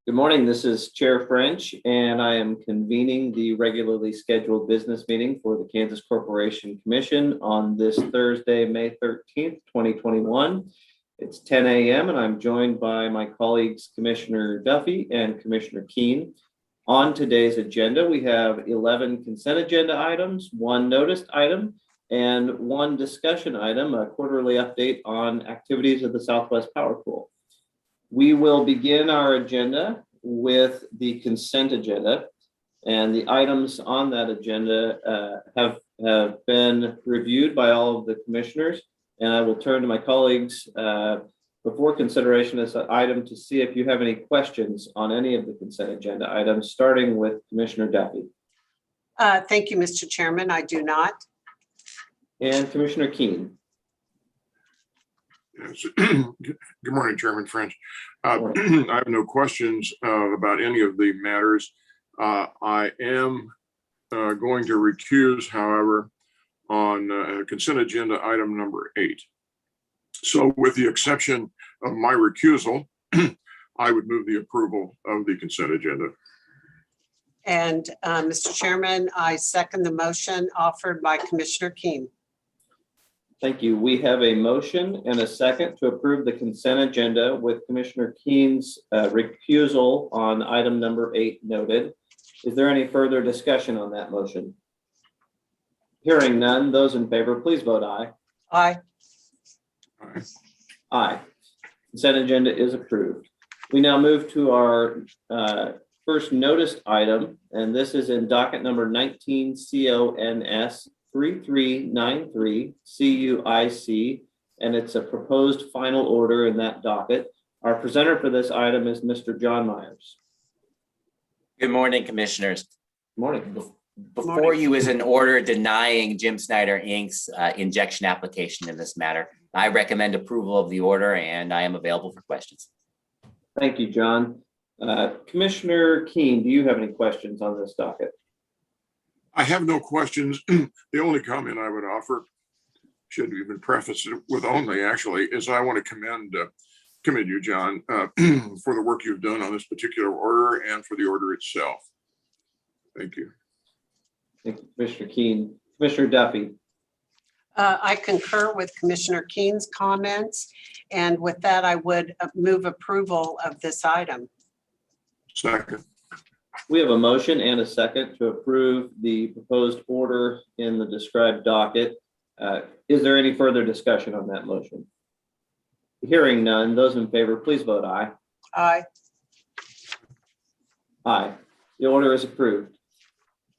Good morning. This is Chair French, and I am convening the regularly scheduled business meeting for the Kansas Corporation Commission on this Thursday, May 13th, 2021. It's 10 a.m. and I'm joined by my colleagues, Commissioner Duffy and Commissioner Keene. On today's agenda, we have 11 consent agenda items, one noticed item, and one discussion item, a quarterly update on activities of the Southwest Power Pool. We will begin our agenda with the consent agenda, and the items on that agenda have been reviewed by all of the commissioners, and I will turn to my colleagues before consideration of this item to see if you have any questions on any of the consent agenda items, starting with Commissioner Duffy. Thank you, Mr. Chairman. I do not. And Commissioner Keene. Yes. Good morning, Chairman French. I have no questions about any of the matters. I am going to recuse, however, on consent agenda item number 8. So with the exception of my recusal, I would move the approval of the consent agenda. And Mr. Chairman, I second the motion offered by Commissioner Keene. Thank you. We have a motion and a second to approve the consent agenda with Commissioner Keene's recusal on item number 8 noted. Is there any further discussion on that motion? Hearing none, those in favor, please vote aye. Aye. Aye. Aye. Consent agenda is approved. We now move to our first noticed item, and this is in docket number 19 CONS 3393 CUIC, and it's a proposed final order in that docket. Our presenter for this item is Mr. John Myers. Good morning, commissioners. Good morning. Before you is an order denying Jim Snyder Inc.'s injection application in this matter. I recommend approval of the order, and I am available for questions. Thank you, John. Commissioner Keene, do you have any questions on this docket? I have no questions. The only comment I would offer, should even preface it with only actually, is I want to commend you, John, for the work you've done on this particular order and for the order itself. Thank you. Thank you, Commissioner Keene. Commissioner Duffy. I concur with Commissioner Keene's comments, and with that, I would move approval of this item. Second. We have a motion and a second to approve the proposed order in the described docket. Is there any further discussion on that motion? Hearing none, those in favor, please vote aye. Aye. Aye. The order is approved.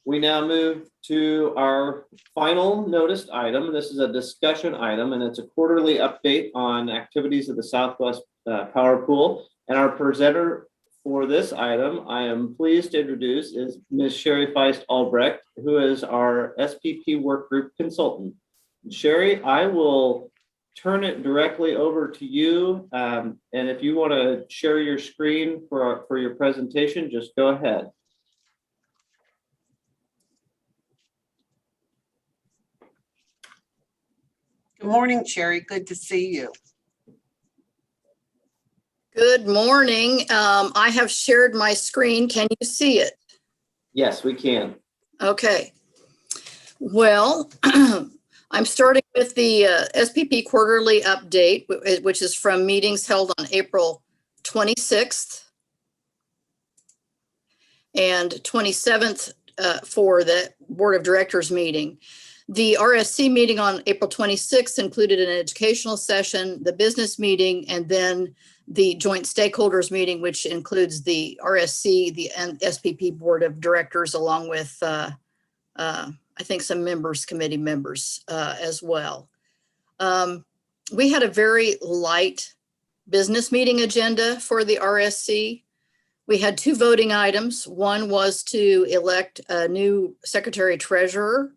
We now move to our final noticed item. This is a discussion item, and it's a quarterly update on activities of the Southwest Power Pool. And our presenter for this item, I am pleased to introduce is Ms. Sherry Feist Albrecht, who is our SPP work group consultant. Sherry, I will turn it directly over to you. And if you want to share your screen for your presentation, just go ahead. Good morning, Sherry. Good to see you. Good morning. I have shared my screen. Can you see it? Yes, we can. Okay. Well, I'm starting with the SPP quarterly update, which is from meetings held on April 26th and 27th for the Board of Directors meeting. The RSC meeting on April 26th included an educational session, the business meeting, and then the joint stakeholders meeting, which includes the RSC, the SPP Board of Directors, along with, I think, some committee members as well. We had a very light business meeting agenda for the RSC. We had 2 voting items. One was to elect a new Secretary Treasurer.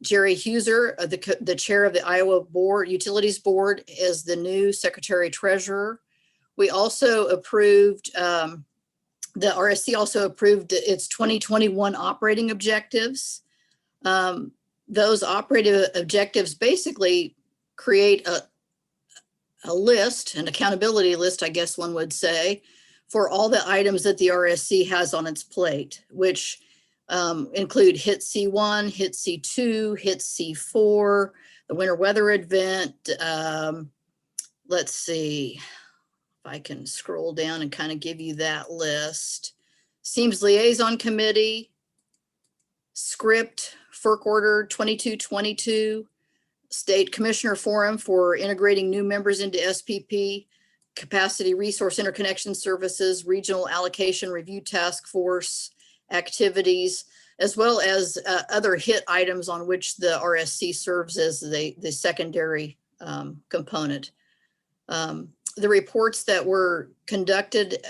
Jerry Huser, the chair of the Iowa Utilities Board, is the new Secretary Treasurer. We also approved, the RSC also approved its 2021 operating objectives. Those operating objectives basically create a list, an accountability list, I guess one would say, for all the items that the RSC has on its plate, which include HIT C1, HIT C2, HIT C4, the winter weather event. Let's see if I can scroll down and kind of give you that list. Seams Liaison Committee, Script, FERC Order 2222, State Commissioner Forum for integrating new members into SPP, Capacity Resource Interconnection Services, Regional Allocation Review Task Force activities, as well as other HIT items on which the RSC serves as the secondary component. The reports that were conducted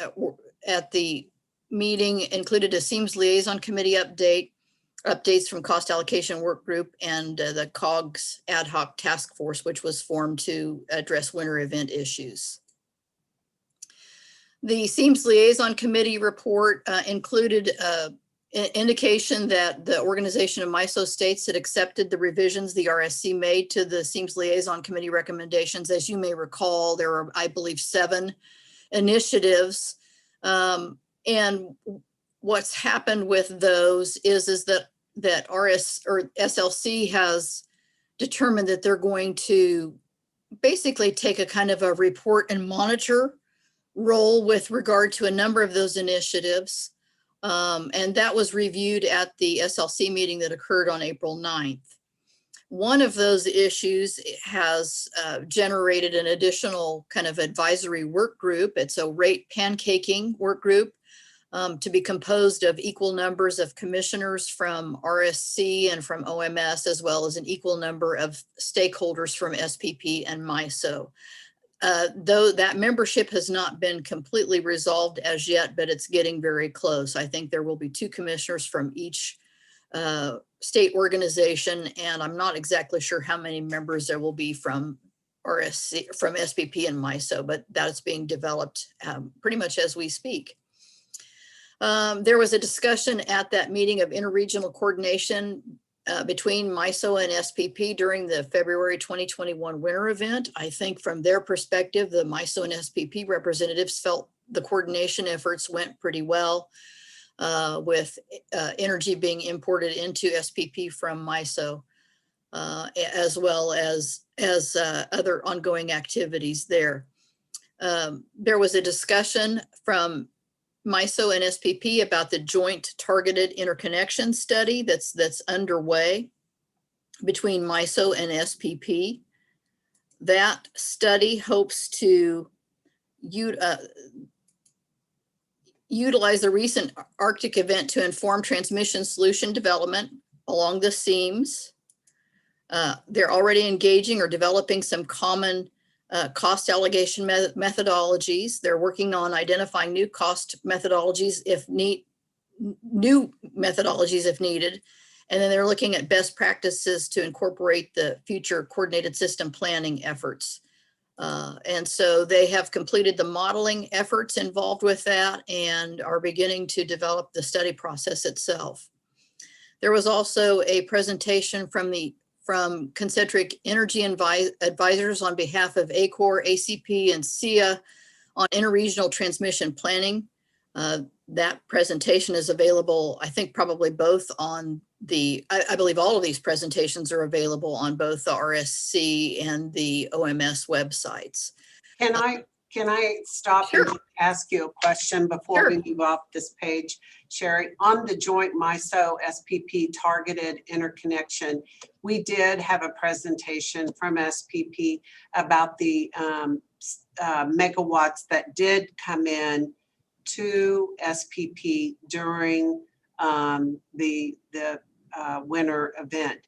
at the meeting included a Seams Liaison Committee updates from Cost Allocation Work Group, and the COGS Ad Hoc Task Force, which was formed to address winter event issues. The Seams Liaison Committee report included an indication that the organization of MISO states had accepted the revisions the RSC made to the Seams Liaison Committee recommendations. As you may recall, there are, I believe, 7 initiatives. And what's happened with those is that SLC has determined that they're going to basically take a kind of a report and monitor role with regard to a number of those initiatives. And that was reviewed at the SLC meeting that occurred on April 9th. One of those issues has generated an additional kind of advisory work group. It's a rate pancaking work group to be composed of equal numbers of commissioners from RSC and from OMS, as well as an equal number of stakeholders from SPP and MISO. Though that membership has not been completely resolved as yet, but it's getting very close. I think there will be 2 commissioners from each state organization, and I'm not exactly sure how many members there will be from RSC, from SPP and MISO, but that's being developed pretty much as we speak. There was a discussion at that meeting of interregional coordination between MISO and SPP during the February 2021 winter event. I think from their perspective, the MISO and SPP representatives felt the coordination efforts went pretty well with energy being imported into SPP from MISO, as well as other ongoing activities there. There was a discussion from MISO and SPP about the joint targeted interconnection study that's underway between MISO and SPP. That study hopes to utilize the recent Arctic event to inform transmission solution development along the seams. They're already engaging or developing some common cost allocation methodologies. They're working on identifying new cost methodologies if needed. And then they're looking at best practices to incorporate the future coordinated system planning efforts. And so they have completed the modeling efforts involved with that and are beginning to develop the study process itself. There was also a presentation from Concentric Energy Advisors on behalf of ACOR, ACP, and SEIA on interregional transmission planning. That presentation is available, I think probably both on I believe all of these presentations are available on both the RSC and the OMS websites. Can I stop Sure. and ask you a question before we move off this page, Sherry? On the joint MISO SPP targeted interconnection, we did have a presentation from SPP about the megawatts that did come in to SPP during the winter event.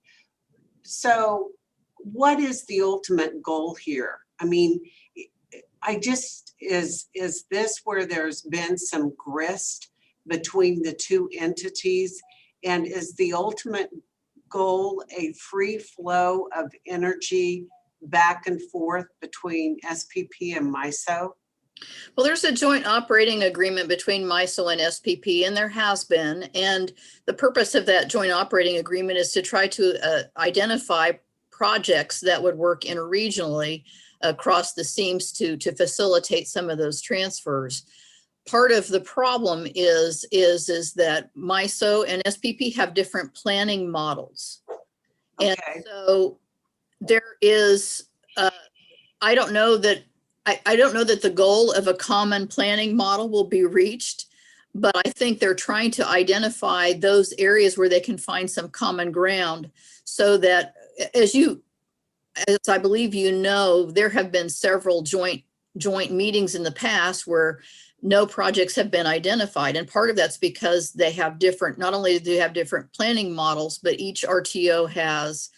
So what is the ultimate goal here? I mean, is this where there's been some grist between the 2 entities? And is the ultimate goal a free flow of energy back and forth between SPP and MISO? Well, there's a joint operating agreement between MISO and SPP, and there has been. And the purpose of that joint operating agreement is to try to identify projects that would work interregionally across the seams to facilitate some of those transfers. part of the problem is that MISO and SPP have different planning models. And Okay. so there is, I don't know that the goal of a common planning model will be reached, but I think they're trying to identify those areas where they can find some common ground so that as I believe you know, there have been several joint meetings in the past where no projects have been identified. And part of that's because they have different, not only do they have different planning models, but each RTO has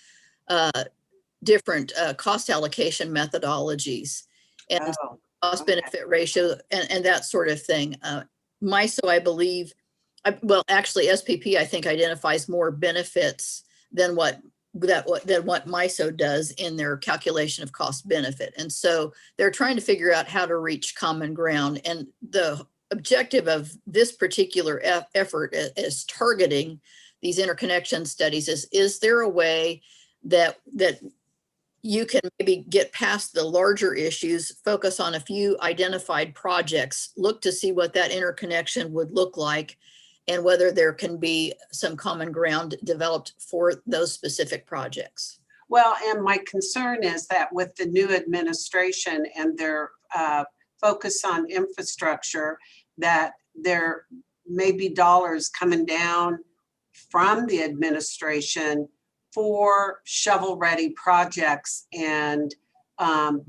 different cost allocation methodologies and Oh, cost benefit ratio and that sort of thing. MISO, I believe, well, actually SPP, I think identifies more benefits than what MISO does in their calculation of cost benefit. And so they're trying to figure out how to reach common ground. And the objective of this particular effort is targeting these interconnection studies. Is there a way that you can maybe get past the larger issues, focus on a few identified projects, look to see what that interconnection would look like, and whether there can be some common ground developed for those specific projects? well, and my concern is that with the new administration and their focus on infrastructure, that there may be dollars coming down from the administration for shovel-ready projects. And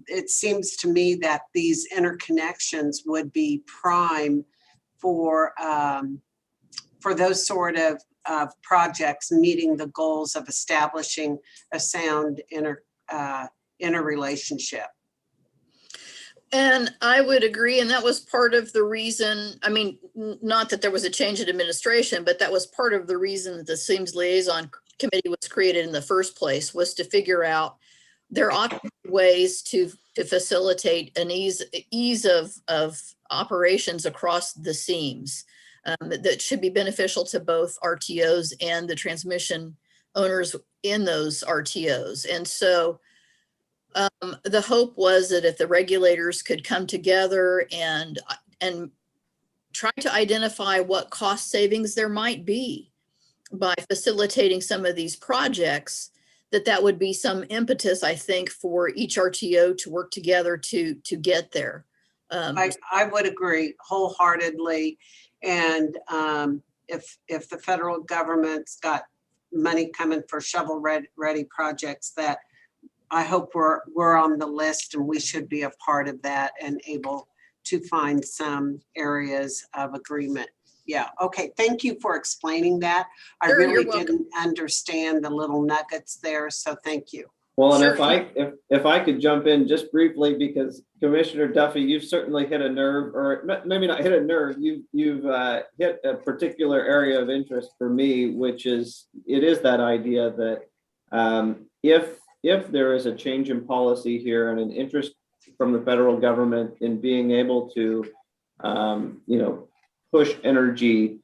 it seems to me that these interconnections would be prime for those sort of projects meeting the goals of establishing a sound interrelationship. And I would agree. And that was part of the reason, I mean, not that there was a change in administration, but that was part of the reason that the SEAMS Liaison Committee was created in the first place, was to figure out there ought to be ways to facilitate an ease of operations across the seams. That should be beneficial to both RTOs and the transmission owners in those RTOs. And so the hope was that if the regulators could come together and try to identify what cost savings there might be by facilitating some of these projects, that would be some impetus, I think, for each RTO to work together to get there. I would agree wholeheartedly. And if the federal government's got money coming for shovel-ready projects, that I hope we're on the list, and we should be a part of that and able to find some areas of agreement. Yeah, okay, thank you for explaining that. I Sure, really you're welcome. didn't understand the little nuggets there, so thank you. Well, and Sure. if I could jump in just briefly, because Commissioner Duffy, you've certainly hit a nerve, or maybe not hit a nerve, you've hit a particular area of interest for me, which is, it is that idea that if there is a change in policy here and an interest from the federal government in being able to, push energy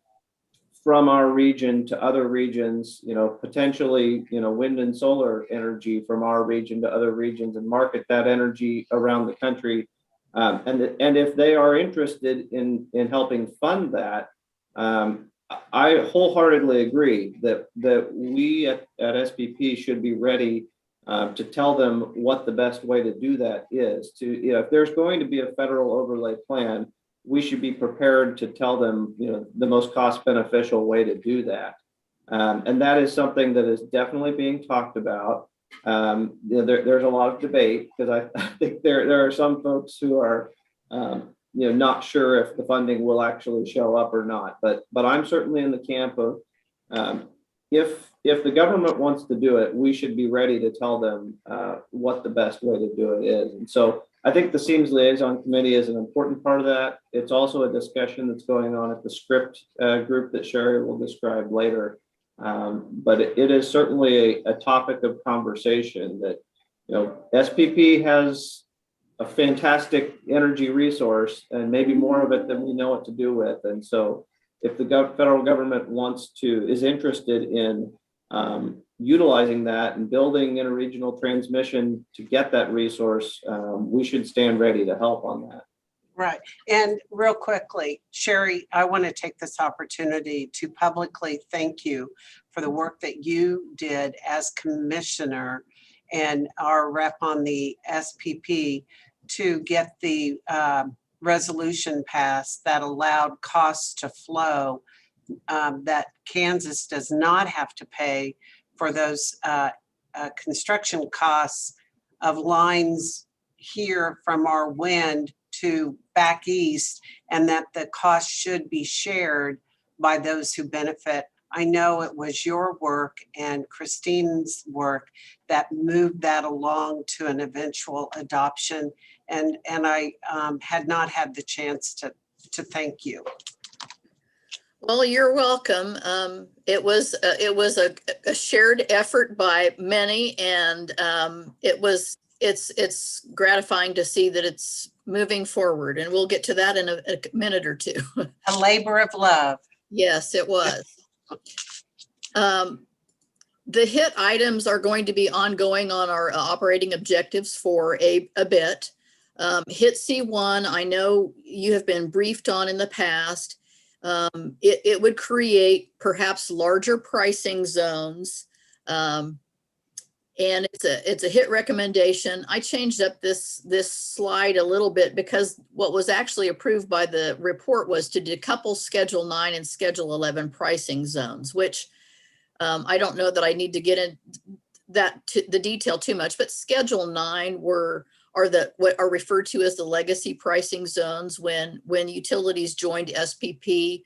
from our region to other regions, potentially, wind and solar energy from our region to other regions, and market that energy around the country. And if they are interested in helping fund that, I wholeheartedly agree that we at SPP should be ready to tell them what the best way to do that is. If there's going to be a federal overlay plan, we should be prepared to tell them, the most cost beneficial way to do that. And that is something that is definitely being talked about. There's a lot of debate, because I think there are some folks who are, not sure if the funding will actually show up or not. But I'm certainly in the camp of, if the government wants to do it, we should be ready to tell them what the best way to do it is. And so I think the SEAMS Liaison Committee is an important part of that. It's also a discussion that's going on at the script group that Sherry will describe later. But it is certainly a topic of conversation that, SPP has a fantastic energy resource, and maybe more of it than we know what to do with. And so if the federal government is interested in utilizing that and building interregional transmission to get that resource, we should stand ready to help on that. Right. And real quickly, Sherry, I want to take this opportunity to publicly thank you for the work that you did as commissioner and our rep on the SPP to get the resolution passed that allowed costs to flow, that Kansas does not have to pay for those construction costs of lines here from our wind to back east, and that the cost should be shared by those who benefit. I know it was your work and Christine's work that moved that along to an eventual adoption, and I had not had the chance to thank you. Well, you're welcome. It was a shared effort by many, and it's gratifying to see that it's moving forward, and we'll get to that in a minute or two. A labor of love. Yes, it was. The HIT items are going to be ongoing on our operating objectives for a bit. HIT C1, I know you have been briefed on in the past. It would create perhaps larger pricing zones. And it's a HIT recommendation. I changed up this slide a little bit because what was actually approved by the report was to decouple Schedule 9 and Schedule 11 pricing zones, which I don't know that I need to get in the detail too much, but Schedule 9 are what are referred to as the legacy pricing zones. When utilities joined SPP,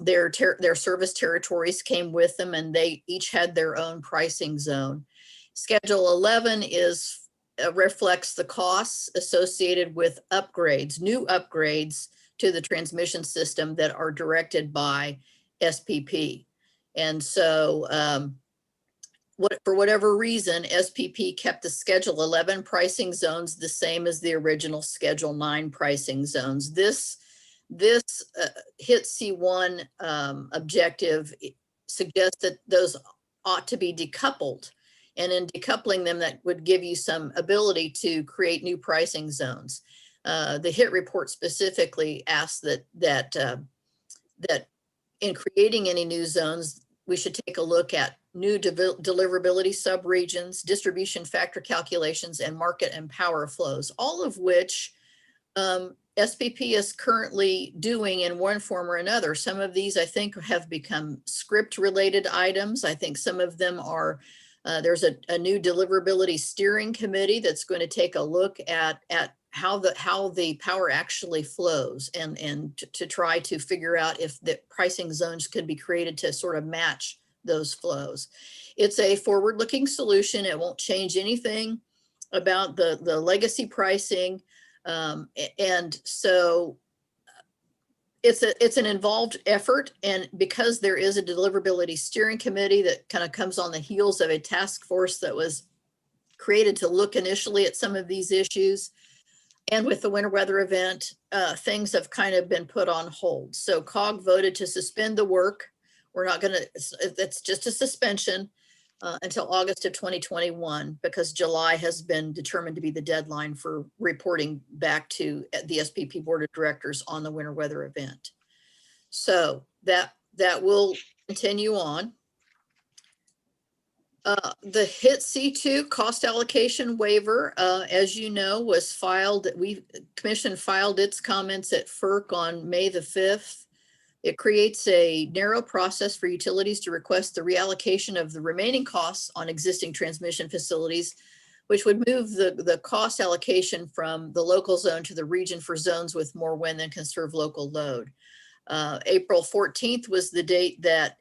their service territories came with them, and they each had their own pricing zone. Schedule 11 reflects the costs associated with upgrades, new upgrades to the transmission system that are directed by SPP. And so for whatever reason, SPP kept the Schedule 11 pricing zones the same as the original Schedule 9 pricing zones. This HIT C1 objective suggests that those ought to be decoupled. And in decoupling them, that would give you some ability to create new pricing zones. The HIT report specifically asks that in creating any new zones, we should take a look at new deliverability subregions, distribution factor calculations, and market and power flows, all of which SPP is currently doing in one form or another. Some of these, I think, have become script-related items. I think some of them are, there's a new deliverability steering committee that's going to take a look at how the power actually flows and to try to figure out if the pricing zones could be created to sort of match those flows. It's a forward-looking solution. It won't change anything about the legacy pricing. And so it's an involved effort. And because there is a deliverability steering committee that kind of comes on the heels of a task force that was created to look initially at some of these issues, and with the winter weather event, things have kind of been put on hold. So COG voted to suspend the work. We're not going to, it's just a suspension until August of 2021, because July has been determined to be the deadline for reporting back to the SPP Board of Directors on the winter weather event. So that will continue on. The HIT C2 cost allocation waiver, as you know, was filed. Commission filed its comments at FERC on May the 5th. It creates a narrow process for utilities to request the reallocation of the remaining costs on existing transmission facilities, which would move the cost allocation from the local zone to the region for zones with more wind and conserve local load. April 14th was the date that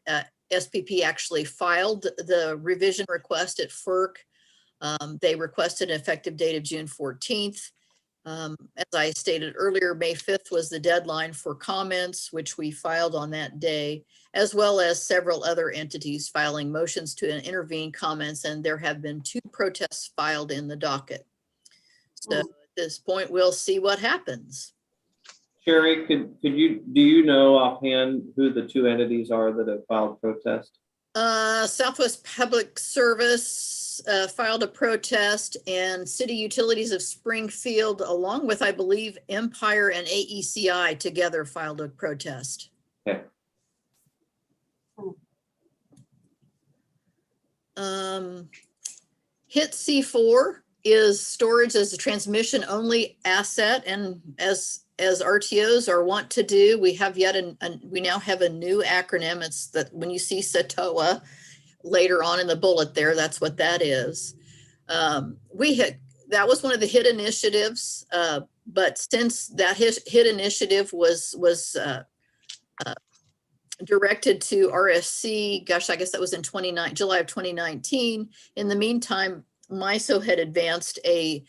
SPP actually filed the revision request at FERC. They requested an effective date of June 14th. As I stated earlier, May 5th was the deadline for comments, which we filed on that day, as well as several other entities filing motions to intervene comments, and there have been 2 protests filed in the docket. So at this point, we'll see what happens. Sherry, do you know offhand who the 2 entities are that have filed protest? Southwest Public Service West filed a protest, and City Utilities of Springfield, along with, I believe, Empire and AECI together filed a protest. Okay. HIT C4 is storage as a transmission only asset, and as RTOs are wont to do, we have we now have a new acronym. It's that when you see SATOA later on in the bullet there, that's what that is. That was one of the HIT initiatives, but since that HIT initiative was directed to RSC, gosh, I guess that was in July of 2019. In the meantime, MISO had advanced a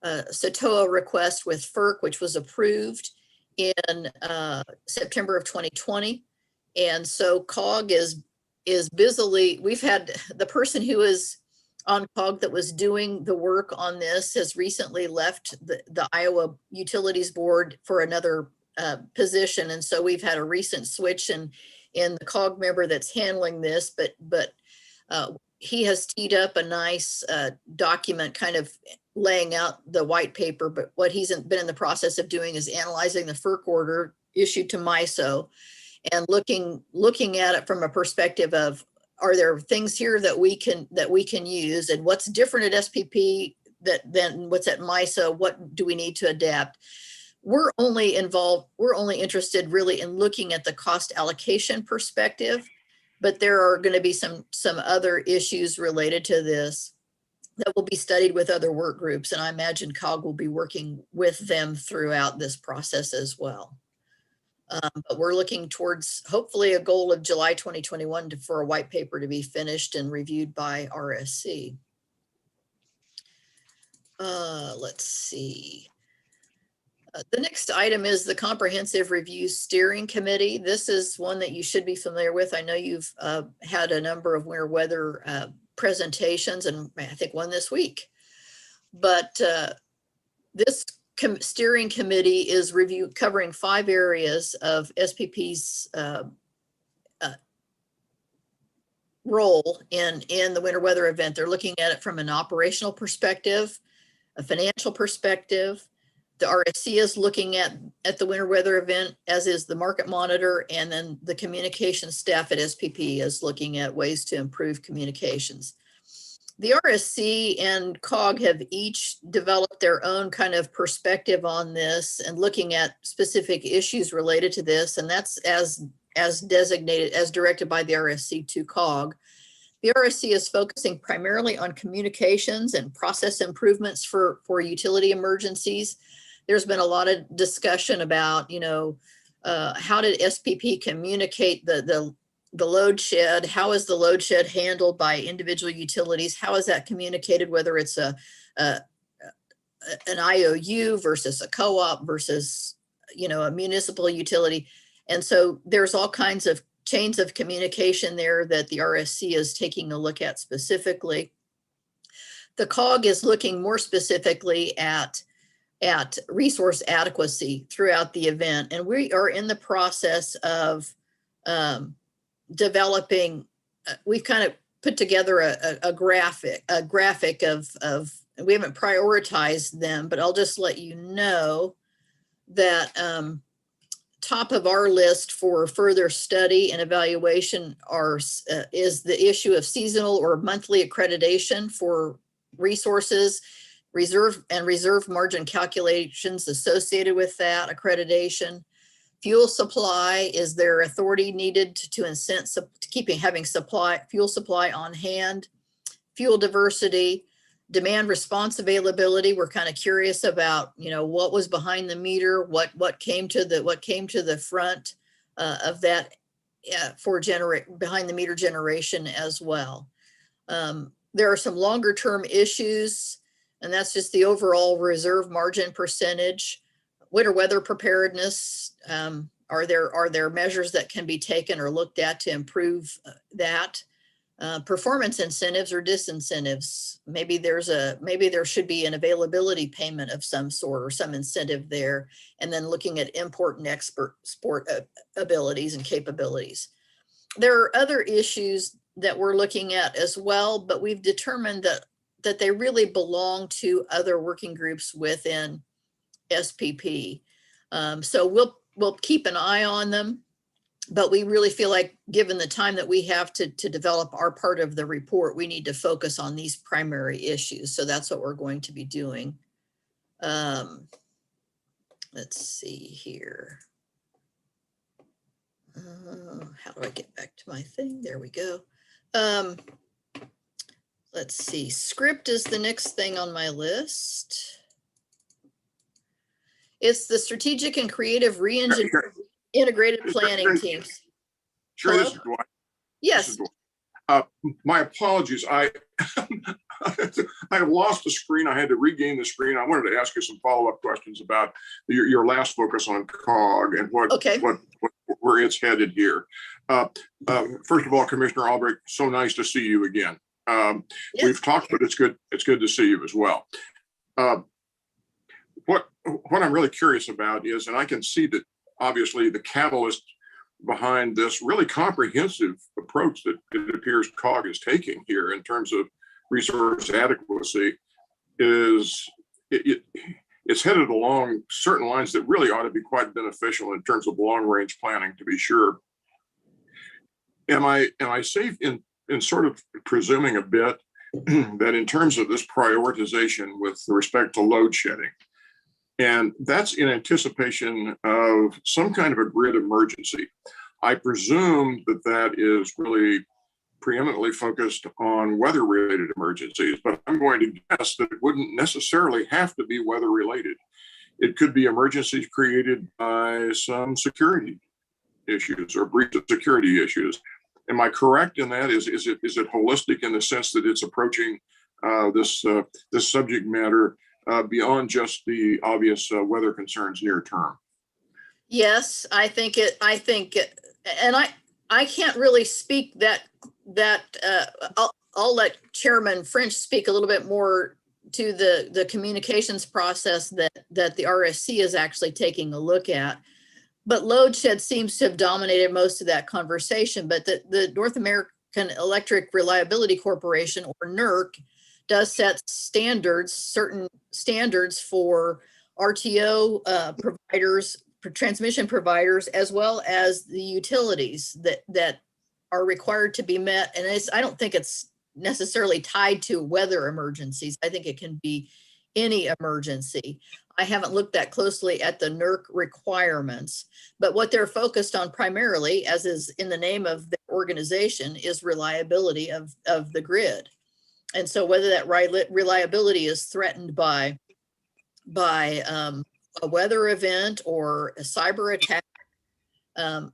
SATOA request with FERC, which was approved in September of 2020. And so COG is busily, we've had the person who is on COG that was doing the work on this has recently left the Iowa Utilities Board for another position. And so we've had a recent switch in the COG member that's handling this, but he has teed up a nice document kind of laying out the white paper, but what he's been in the process of doing is analyzing the FERC order issued to MISO and looking at it from a perspective of, are there things here that we can use, and what's different at SPP than what's at MISO? What do we need to adapt? We're only interested really in looking at the cost allocation perspective, but there are going to be some other issues related to this that will be studied with other work groups. And I imagine COG will be working with them throughout this process as well. But we're looking towards hopefully a goal of July 2021 for a white paper to be finished and reviewed by RSC. Let's see. The next item is the Comprehensive Review Steering Committee. This is one that you should be familiar with. I know you've had a number of winter weather presentations, and I think one this week. But this steering committee is covering 5 areas of SPP's role in the winter weather event. They're looking at it from an operational perspective, a financial perspective. The RSC is looking at the winter weather event, as is the market monitor, and then the communication staff at SPP is looking at ways to improve communications. The RSC and COG have each developed their own kind of perspective on this and looking at specific issues related to this, and that's as designated, as directed by the RSC to COG. The RSC is focusing primarily on communications and process improvements for utility emergencies. There's been a lot of discussion about, how did SPP communicate the load shed? How is the load shed handled by individual utilities? How is that communicated, whether it's an IOU versus a co-op versus, a municipal utility? And so there's all kinds of chains of communication there that the RSC is taking a look at specifically. The COG is looking more specifically at resource adequacy throughout the event. And we are in the process of developing, we've kind of put together a graphic of, we haven't prioritized them, but I'll just let you know that top of our list for further study and evaluation is the issue of seasonal or monthly accreditation for resources, reserve margin calculations associated with that accreditation. Fuel supply, is there authority needed to incent having fuel supply on hand? Fuel diversity, demand response availability. We're kind of curious about, what was behind the meter, what came to the front of that for behind the meter generation as well. There are some longer term issues, and that's just the overall reserve margin percentage. Winter weather preparedness, are there measures that can be taken or looked at to improve that? Performance incentives or disincentives. Maybe there should be an availability payment of some sort or some incentive there, and then looking at import and export abilities and capabilities. There are other issues that we're looking at as well, but we've determined that that they really belong to other working groups within SPP. So we'll keep an eye on them, but we really feel like, given the time that we have to develop our part of the report, we need to focus on these primary issues. So that's what we're going to be doing. Let's see here. How do I get back to my thing? There we go. Let's see. Script is the next thing on my list. It's the strategic and creative re-engineering integrated planning teams. Sure, this Hello? is Dwight. Yes. This is Dwight. My apologies. I have lost the screen. I had to regain the screen. I wanted to ask you some follow-up questions about your last focus on COG and what where it's headed here. First of all, Commissioner Albrecht, so nice to see you again. Yes. We've talked, but it's good to see you as well. What I'm really curious about is, and I can see that obviously the catalyst behind this really comprehensive approach that it appears COG is taking here in terms of resource adequacy is it's headed along certain lines that really ought to be quite beneficial in terms of long range planning, to be sure. Am I safe in sort of presuming a bit that in terms of this prioritization with respect to load shedding, and that's in anticipation of some kind of a grid emergency. I presume that is really preeminently focused on weather-related emergencies, but I'm going to guess that it wouldn't necessarily have to be weather-related. It could be emergencies created by some security issues or breach of security issues. Am I correct in that? Is it holistic in the sense that it's approaching this subject matter beyond just the obvious weather concerns near term? Yes, I think, and I can't really speak that I'll let Chairman French speak a little bit more to the communications process that the RSC is actually taking a look at. But load shed seems to have dominated most of that conversation. But the North American Electric Reliability Corporation, or NERC, does set certain standards for RTO providers, for transmission providers, as well as the utilities that are required to be met. And I don't think it's necessarily tied to weather emergencies. I think it can be any emergency. I haven't looked that closely at the NERC requirements, but what they're focused on primarily, as is in the name of the organization, is reliability of the grid. And so whether that reliability is threatened by a weather event or a cyber attack.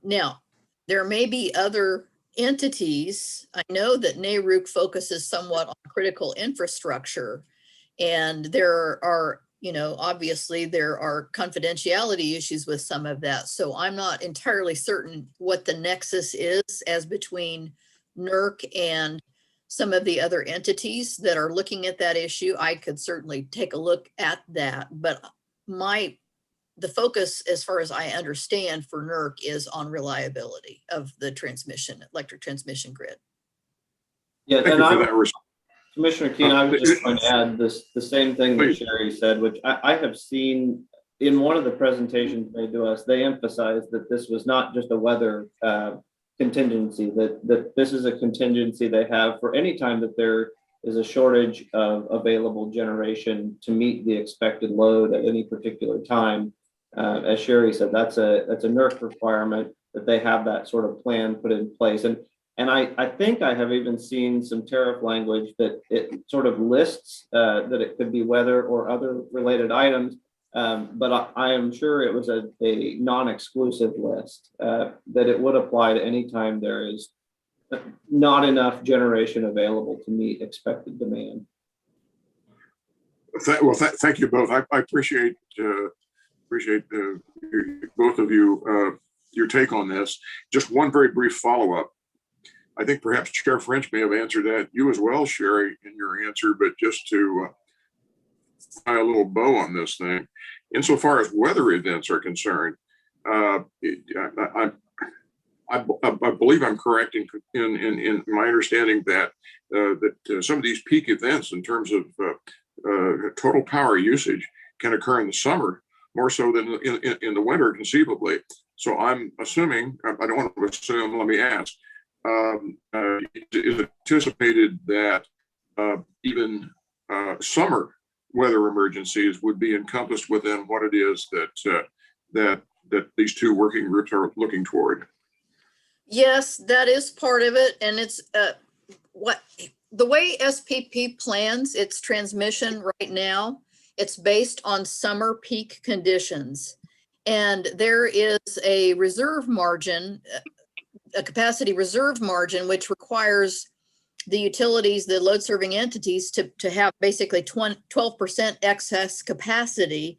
Now, there may be other entities. I know that NARUC focuses somewhat on critical infrastructure, and there are, obviously there are confidentiality issues with some of that. So I'm not entirely certain what the nexus is as between NERC and some of the other entities that are looking at that issue. I could certainly take a look at that, but the focus, as far as I understand, for NERC is on reliability of the electric transmission grid. Yeah, Thank you for that. Commissioner Keen, I was just going to add the same thing that Sherry said, which I have seen in one of the presentations made to us. They emphasized that this was not just a weather contingency, that this is a contingency they have for any time that there is a shortage of available generation to meet the expected load at any particular time. As Sherry said, that's a NERC requirement that they have that sort of plan put in place. And I think I have even seen some tariff language that it sort of lists that it could be weather or other related items, but I am sure it was a non-exclusive list that it would apply to any time there is not enough generation available to meet expected demand. Thank you both. I appreciate both of you, your take on this. Just one very brief follow-up. I think perhaps Chair French may have answered that, you as well, Sherry, in your answer, but just to tie a little bow on this thing, insofar as weather events are concerned, I I believe I'm correct in my understanding that some of these peak events in terms of total power usage can occur in the summer more so than in the winter, conceivably. So I'm assuming, I don't want to assume, let me ask, is it anticipated that even summer weather emergencies would be encompassed within what it is that these two working groups are looking toward? Yes, that is part of it. And it's the way SPP plans its transmission right now, it's based on summer peak conditions. And there is a reserve margin, a capacity reserve margin, which requires the utilities, the load serving entities to have basically 12% excess capacity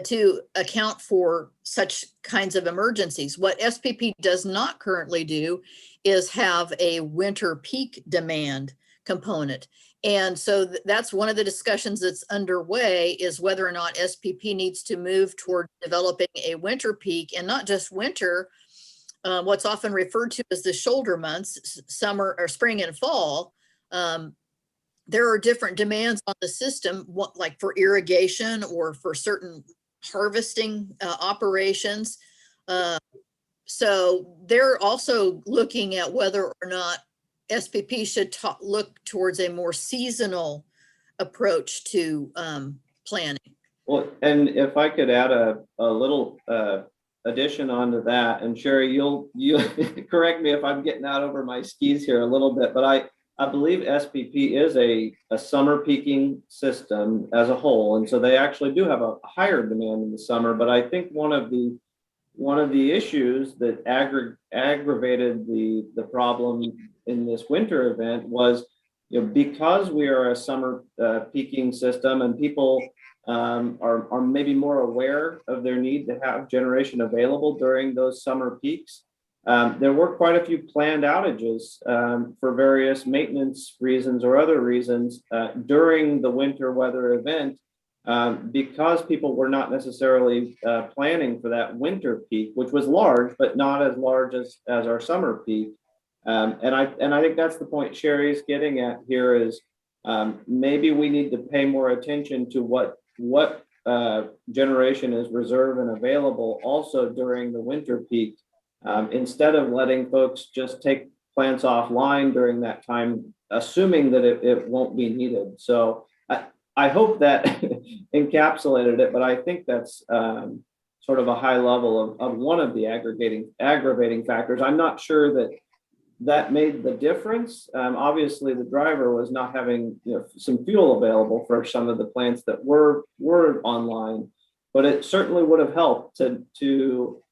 to account for such kinds of emergencies. What SPP does not currently do is have a winter peak demand component. And so that's one of the discussions that's underway, is whether or not SPP needs to move toward developing a winter peak, and not just winter, what's often referred to as the shoulder months, summer or spring and fall. There are different demands on the system, like for irrigation or for certain harvesting operations. So they're also looking at whether or not SPP should look towards a more seasonal approach to planning. Well, and if I could add a little addition onto that, and Sherry, you'll correct me if I'm getting out over my skis here a little bit, but I believe SPP is a summer peaking system as a whole, and so they actually do have a higher demand in the summer. But I think one of the issues that aggravated the problem in this winter event was, because we are a summer peaking system, and people are maybe more aware of their need to have generation available during those summer peaks. There were quite a few planned outages for various maintenance reasons or other reasons during the winter weather event, because people were not necessarily planning for that winter peak, which was large, but not as large as our summer peak. And I think that's the point Sherry's getting at here, is maybe we need to pay more attention to what generation is reserved and available also during the winter peak. Instead of letting folks just take plants offline during that time, assuming that it won't be needed. So I hope that encapsulated it, but I think that's sort of a high level of one of the aggravating factors. I'm not sure that made the difference. Obviously, the driver was not having some fuel available for some of the plants that were online, but it certainly would have helped to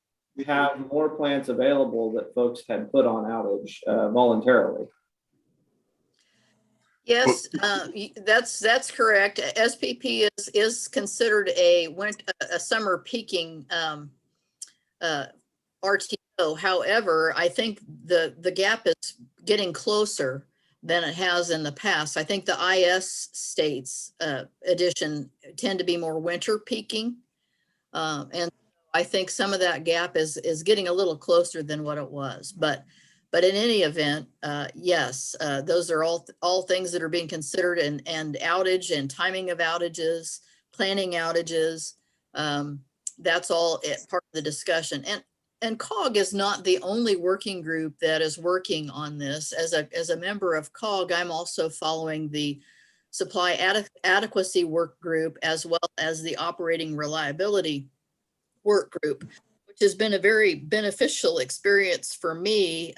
have more plants available that folks had put on outage voluntarily. Yes, that's correct. SPP is considered a summer peaking RTO. However, I think the gap is getting closer than it has in the past. I think the IS states edition tend to be more winter peaking, and I think some of that gap is getting a little closer than what it was. But in any event, yes, those are all things that are being considered, and outage and timing of outages, planning outages. That's all part of the discussion. And COG is not the only working group that is working on this. As a member of COG, I'm also following the supply adequacy work group, as well as the operating reliability work group, which has been a very beneficial experience for me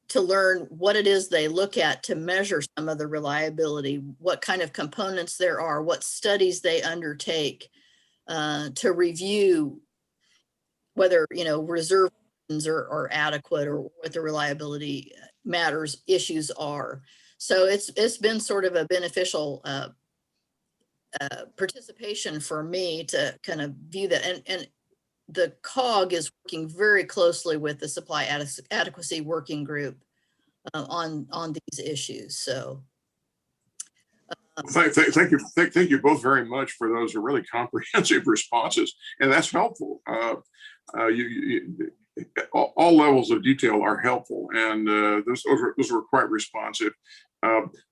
to learn what it is they look at to measure some of the reliability, what kind of components there are, what studies they undertake to review whether reserve are adequate, or what the reliability issues are. So it's been sort of a beneficial participation for me to kind of view that. And the COG is working very closely with the supply adequacy working group on these issues. So thank you both very much for those really comprehensive responses, and that's helpful. all levels of detail are helpful, and those were quite responsive.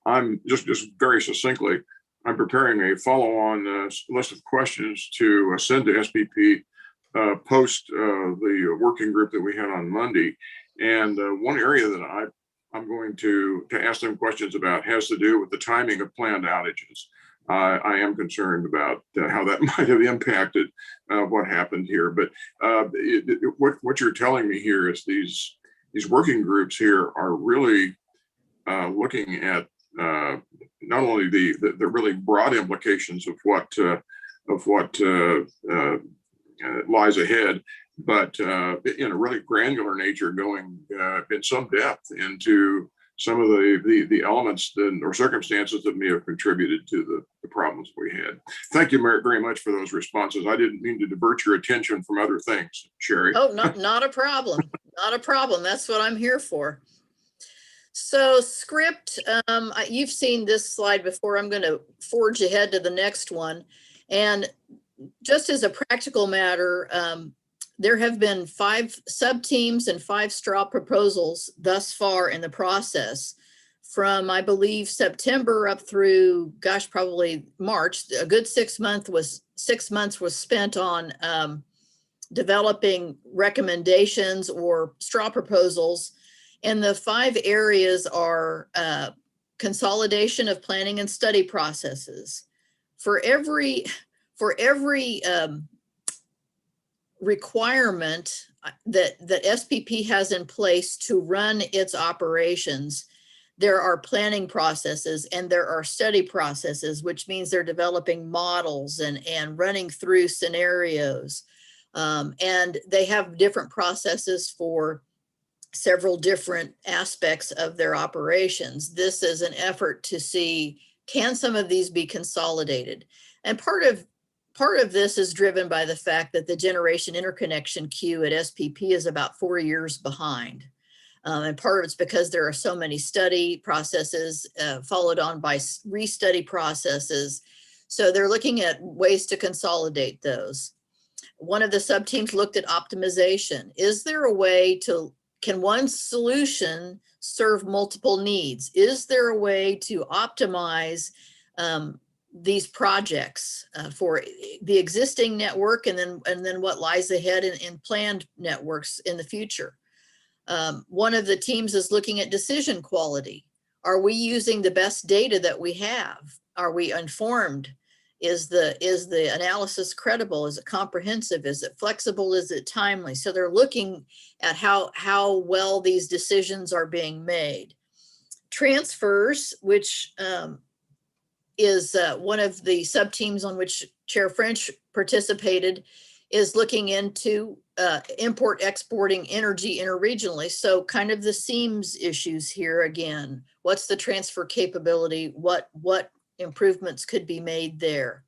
I'm just very succinctly, I'm preparing a follow-on list of questions to send to SPP post the working group that we had on Monday. And one area that I'm going to ask them questions about has to do with the timing of planned outages. I am concerned about how that might have impacted what happened here. But what you're telling me here is these working groups here are really looking at not only the really broad implications of what lies ahead, but in a really granular nature, going in some depth into some of the elements or circumstances that may have contributed to the problems we had. Thank you very much for those responses. I didn't mean to divert your attention from other things, Sherry. Oh, not a problem. Not a problem. That's what I'm here for. So script, you've seen this slide before. I'm going to forge ahead to the next one. And just as a practical matter, there have been 5 sub-teams and 5 straw proposals thus far in the process from, I believe, September up through, gosh, probably March. A good 6 months was spent on developing recommendations or straw proposals. And the 5 areas are consolidation of planning and study processes. For every requirement that SPP has in place to run its operations, there are planning processes and there are study processes, which means they're developing models and running through scenarios. And they have different processes for several different aspects of their operations. This is an effort to see, can some of these be consolidated? And part of this is driven by the fact that the generation interconnection queue at SPP is about 4 years behind. And part of it's because there are so many study processes followed on by re-study processes. So they're looking at ways to consolidate those. One of the sub-teams looked at optimization. Is there a way can one solution serve multiple needs? Is there a way to optimize these projects for the existing network and then what lies ahead in planned networks in the future? One of the teams is looking at decision quality. Are we using the best data that we have? Are we informed? Is the analysis credible? Is it comprehensive? Is it flexible? Is it timely? So they're looking at how well these decisions are being made. Transfers, which is one of the sub-teams on which Chair French participated, is looking into import exporting energy interregionally. So kind of the seams issues here again. What's the transfer capability? What improvements could be made there?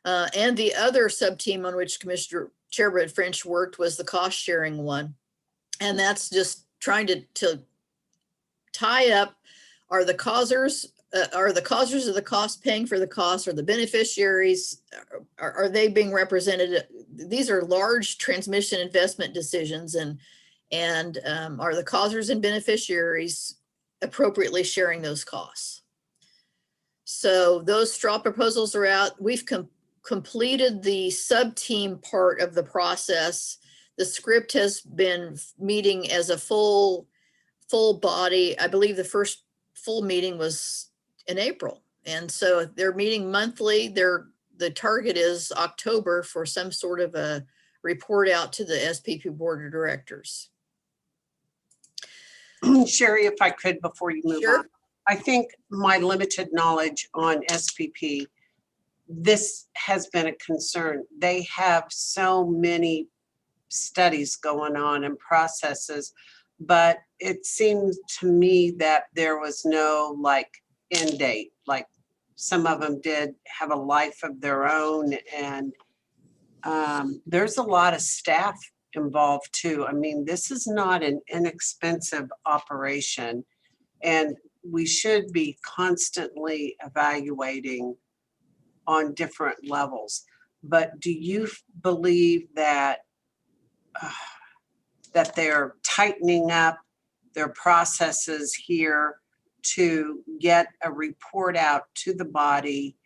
And the other sub-team on which Chairman French worked was the cost sharing one. And that's just trying to tie up, are the causers of the cost paying for the cost, or the beneficiaries, are they being represented? These are large transmission investment decisions, and are the causers and beneficiaries appropriately sharing those costs? So those straw proposals are out. We've completed the sub-team part of the process. The script has been meeting as a full body. I believe the first full meeting was in April. And so they're meeting monthly. The target is October for some sort of a report out to the SPP Board of Directors. Sherry, if I could, before you move Sure. on, I think my limited knowledge on SPP, this has been a concern. They have so many studies going on and processes, but it seems to me that there was no end date. Like some of them did have a life of their own, and there's a lot of staff involved too. I mean, this is not an inexpensive operation, and we should be constantly evaluating on different levels. But do you believe that that they're tightening up their processes here to get a report out to the body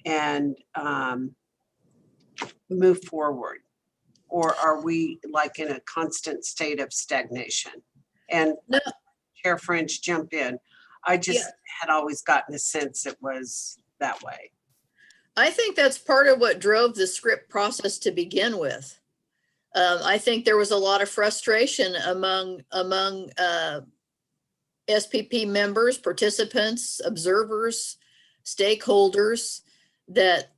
and move forward? Or are we like in a constant state of stagnation? And No. Chair French, jump in. I just Yeah. had always gotten a sense it was that way. I think that's part of what drove the script process to begin with. I think there was a lot of frustration among SPP members, participants, observers, stakeholders, that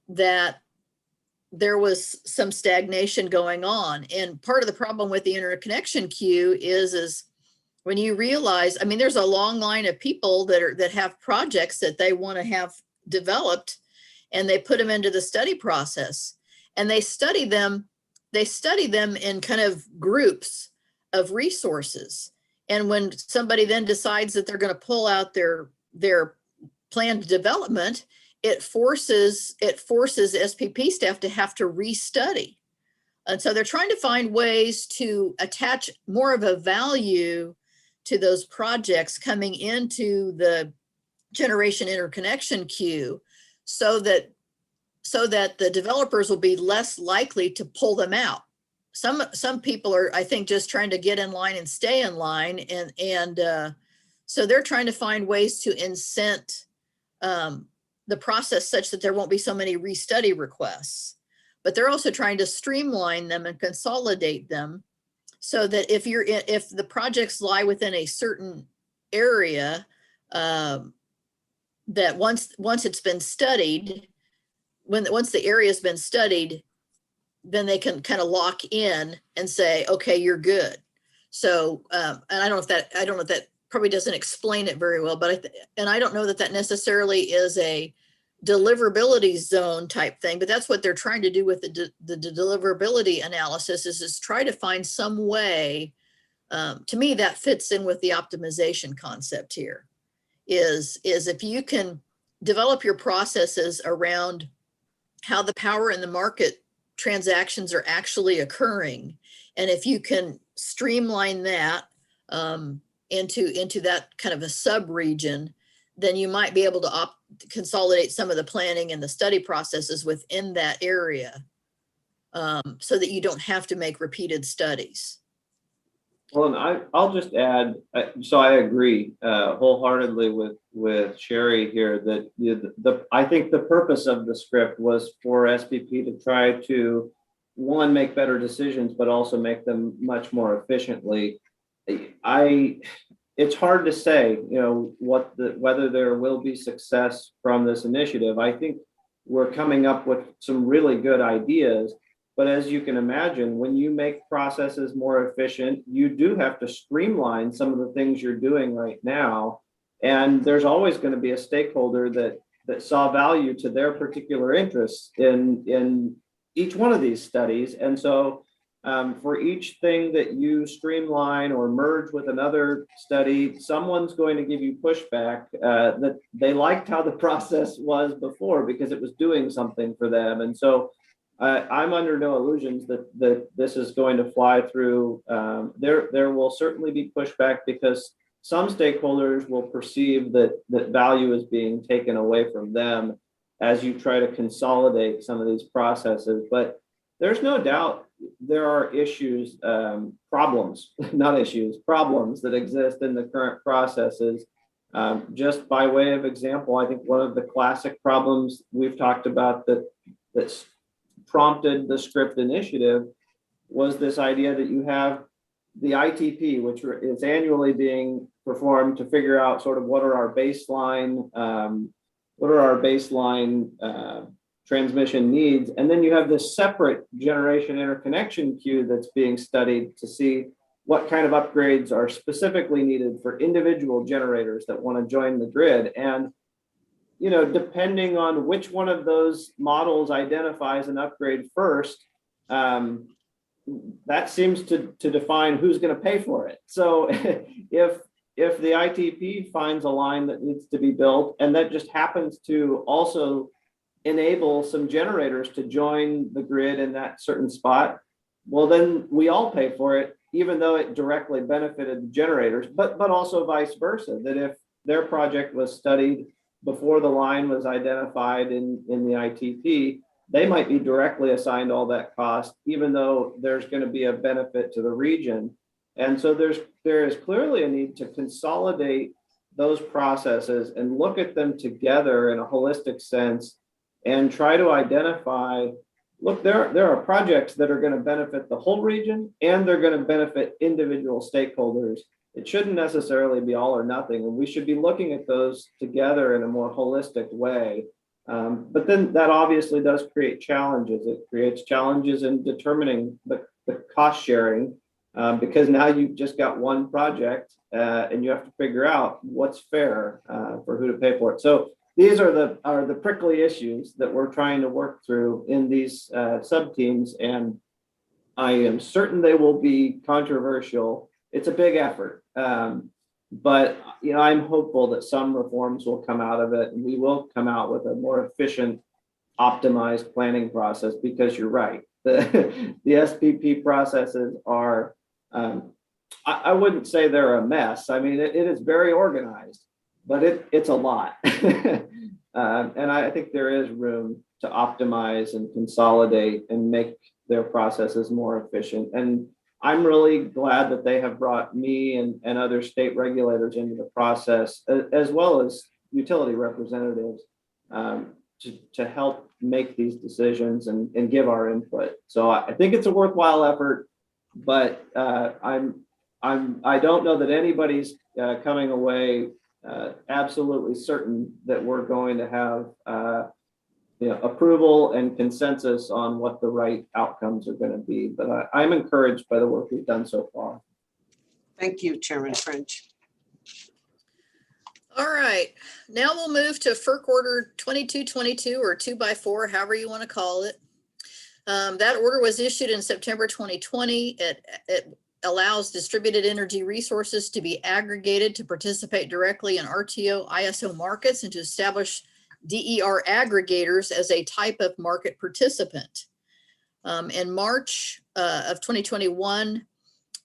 there was some stagnation going on. And part of the problem with the interconnection queue is when you realize, I mean, there's a long line of people that have projects that they want to have developed, and they put them into the study process, and they study them in kind of groups of resources. And when somebody then decides that they're going to pull out their planned development, it forces SPP staff to have to restudy. And so they're trying to find ways to attach more of a value to those projects coming into the generation interconnection queue, so that the developers will be less likely to pull them out. Some people are, I think, just trying to get in line and stay in line. And so they're trying to find ways to incent the process such that there won't be so many restudy requests. But they're also trying to streamline them and consolidate them so that if the projects lie within a certain area, that once it's been studied, once the area has been studied, then they can kind of lock in and say, okay, you're good. So, and I don't know if that probably doesn't explain it very well, but I don't know that necessarily is a deliverability zone type thing, but that's what they're trying to do with the deliverability analysis is try to find some way. To me, that fits in with the optimization concept here is if you can develop your processes around how the power and the market transactions are actually occurring. And if you can streamline that into that kind of a sub-region, then you might be able to consolidate some of the planning and the study processes within that area so that you don't have to make repeated studies. Well, and I'll just add, so I agree wholeheartedly with Sherry here that I think the purpose of the script was for SPP to try to, one, make better decisions, but also make them much more efficiently. It's hard to say, whether there will be success from this initiative. I think we're coming up with some really good ideas. But as you can imagine, when you make processes more efficient, you do have to streamline some of the things you're doing right now. And there's always going to be a stakeholder that saw value to their particular interests in each one of these studies. And so for each thing that you streamline or merge with another study, someone's going to give you pushback that they liked how the process was before because it was doing something for them. And so I'm under no illusions that this is going to fly through. There will certainly be pushback because some stakeholders will perceive that value is being taken away from them as you try to consolidate some of these processes. But there's no doubt there are issues, problems that exist in the current processes. Just by way of example, I think one of the classic problems we've talked about that's prompted the script initiative was this idea that you have the ITP, which is annually being performed to figure out sort of what are our baseline transmission needs. And then you have this separate generation interconnection queue that's being studied to see what kind of upgrades are specifically needed for individual generators that want to join the grid. And depending on which one of those models identifies an upgrade first, that seems to define who's going to pay for it. So if the ITP finds a line that needs to be built, and that just happens to also enable some generators to join the grid in that certain spot, well, then we all pay for it even though it directly benefited the generators, but also vice versa, that if their project was studied before the line was identified in the ITP, they might be directly assigned all that cost, even though there's going to be a benefit to the region. And so there is clearly a need to consolidate those processes and look at them together in a holistic sense and try to identify, look, there are projects that are going to benefit the whole region and they're going to benefit individual stakeholders. It shouldn't necessarily be all or nothing, and we should be looking at those together in a more holistic way. But then that obviously does create challenges. It creates challenges in determining the cost sharing, because now you've just got one project and you have to figure out what's fair for who to pay for it. So these are the prickly issues that we're trying to work through in these sub teams, and I am certain they will be controversial. It's a big effort, but I'm hopeful that some reforms will come out of it, and we will come out with a more efficient, optimized planning process. Because you're right, the SPP processes are, I wouldn't say they're a mess. I mean, it is very organized, but it's a lot. And I think there is room to optimize and consolidate and make their processes more efficient. And I'm really glad that they have brought me and other state regulators into the process, as well as utility representatives, to help make these decisions and give our input. So I think it's a worthwhile effort, but I don't know that anybody's coming away absolutely certain that we're going to have approval and consensus on what the right outcomes are going to be. But I'm encouraged by the work we've done so far. Thank you, Chairman French. All right, now we'll move to FERC Order 2222 or 2x4, however you want to call it. That order was issued in September 2020. It allows distributed energy resources to be aggregated to participate directly in RTO ISO markets and to establish DER aggregators as a type of market participant. In March of 2021,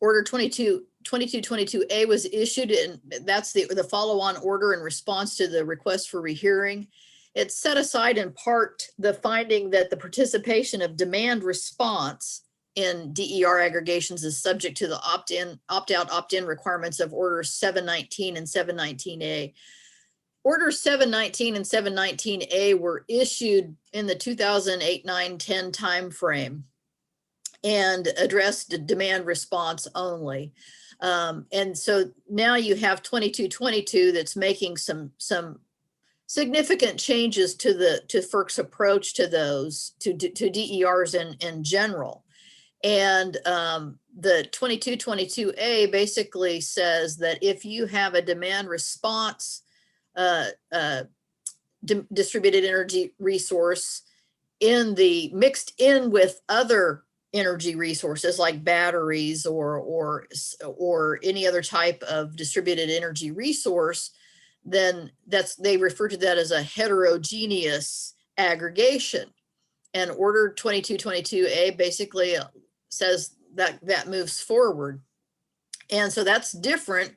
Order 2222A was issued, and that's the follow-on order in response to the request for rehearing. It set aside in part the finding that the participation of demand response in DER aggregations is subject to the opt-in, opt-out, opt-in requirements of Orders 719 and 719A. Orders 719 and 719A were issued in the 2008, 9, 10 timeframe and addressed the demand response only. And so now you have 2222 that's making some significant changes to FERC's approach to those, to DERs in general. And the 2222A basically says that if you have a demand response distributed energy resource mixed in with other energy resources like batteries or any other type of distributed energy resource, then they refer to that as a heterogeneous aggregation. And Order 2222A basically says that moves forward. And so that's different.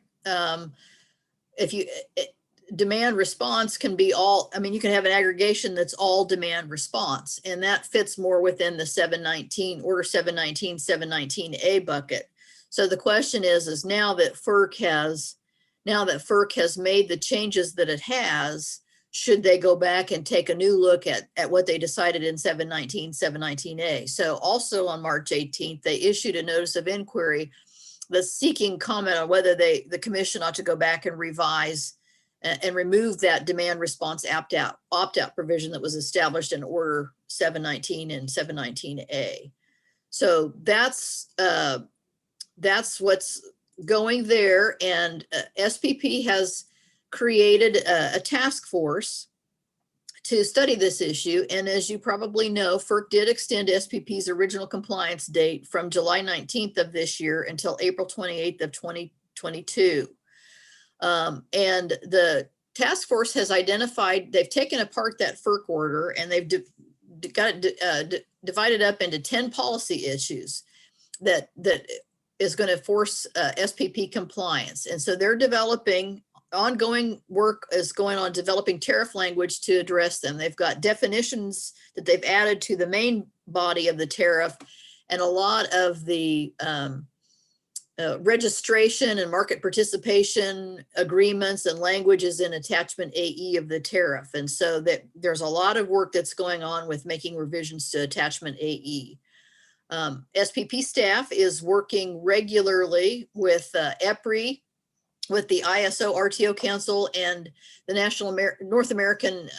Demand response can be all, I mean, you can have an aggregation that's all demand response, and that fits more within the 719, Order 719, 719A bucket. So the question is now that FERC has made the changes that it has, should they go back and take a new look at what they decided in 719, 719A? So also on March 18th, they issued a notice of inquiry that's seeking comment on whether the commission ought to go back and revise and remove that demand response opt-out provision that was established in Order 719 and 719A. So that's what's going there. And SPP has created a task force to study this issue. And as you probably know, FERC did extend SPP's original compliance date from July 19th of this year until April 28th of 2022. And the task force has identified, they've taken apart that FERC order and they've got it divided up into 10 policy issues that is going to force SPP compliance. And so they're developing, ongoing work is going on developing tariff language to address them. They've got definitions that they've added to the main body of the tariff, and a lot of the registration and market participation agreements and languages in attachment AE of the tariff. And so that there's a lot of work that's going on with making revisions to attachment AE. SPP staff is working regularly with EPRI, with the ISO RTO Council and the North American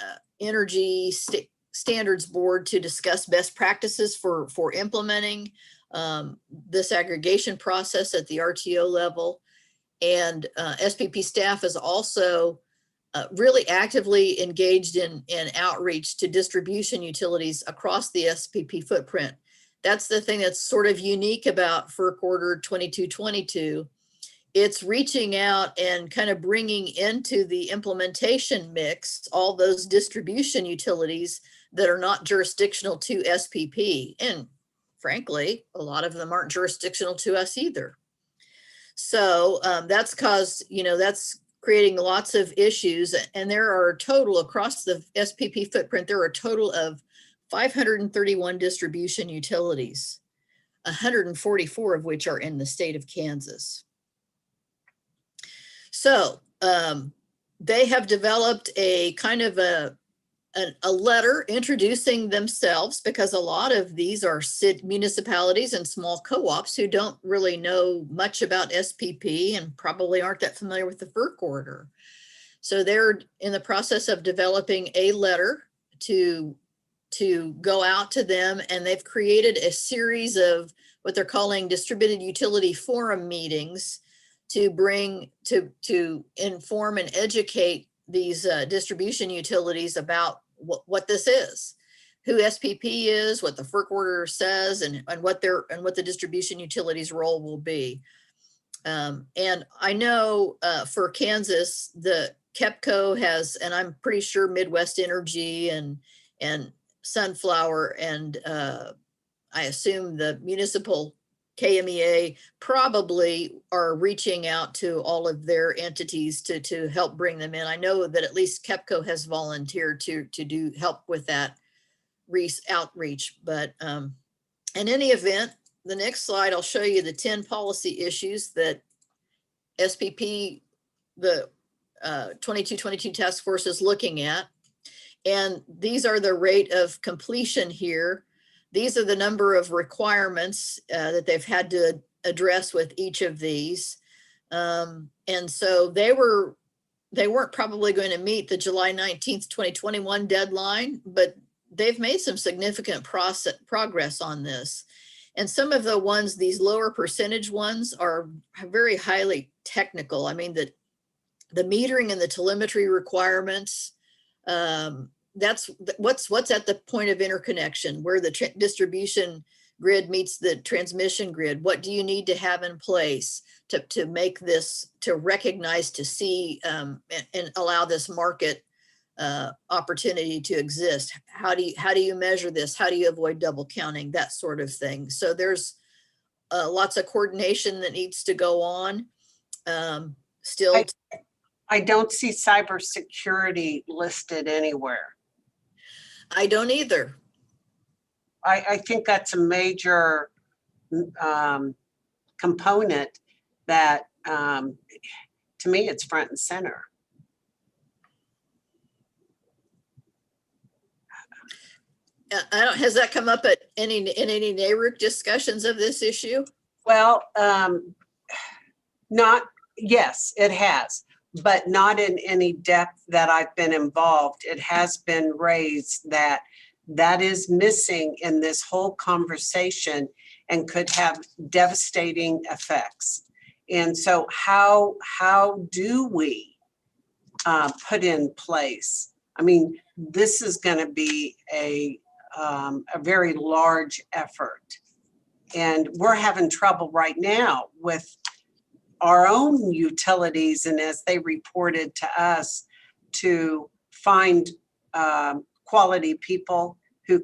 Energy Standards Board to discuss best practices for implementing this aggregation process at the RTO level. And SPP staff is also really actively engaged in outreach to distribution utilities across the SPP footprint. That's the thing that's sort of unique about FERC Order 2222. It's reaching out and kind of bringing into the implementation mix all those distribution utilities that are not jurisdictional to SPP. And frankly, a lot of them aren't jurisdictional to us either. So that's caused, that's creating lots of issues. And there are a total across the SPP footprint, there are a total of 531 distribution utilities, 144 of which are in the state of Kansas. So they have developed a kind of a letter introducing themselves, because a lot of these are municipalities and small co-ops who don't really know much about SPP and probably aren't that familiar with the FERC order. So they're in the process of developing a letter to go out to them, and they've created a series of what they're calling distributed utility forum meetings to inform and educate these distribution utilities about what this is, who SPP is, what the FERC order says, and what the distribution utilities role will be. And I know for Kansas, the KEPCO has, and I'm pretty sure Midwest Energy and Sunflower and I assume the municipal KMEA probably are reaching out to all of their entities to help bring them in. I know that at least KEPCO has volunteered to do help with that outreach. But in any event, the next slide, I'll show you the 10 policy issues that SPP, the 2222 task force is looking at. And these are the rate of completion here. These are the number of requirements that they've had to address with each of these. And so they weren't probably going to meet the July 19th, 2021 deadline, but they've made some significant progress on this. And some of the ones, these lower percentage ones, are very highly technical. I mean, the metering and the telemetry requirements, that's what's at the point of interconnection, where the distribution grid meets the transmission grid. What do you need to have in place to make this, to recognize, to see, and allow this market opportunity to exist? How do you measure this? How do you avoid double counting? That sort of thing. So there's lots of coordination that needs to go on. Still, I don't see cybersecurity listed anywhere. I don't either. I think that's a major component that, to me, it's front and center. Has that come up at any NARUC discussions of this issue? Well, yes, it has, but not in any depth that I've been involved. It has been raised that is missing in this whole conversation and could have devastating effects. And so how do we put in place? I mean, this is going to be a very large effort. And we're having trouble right now with our own utilities, and as they reported to us, to find quality people who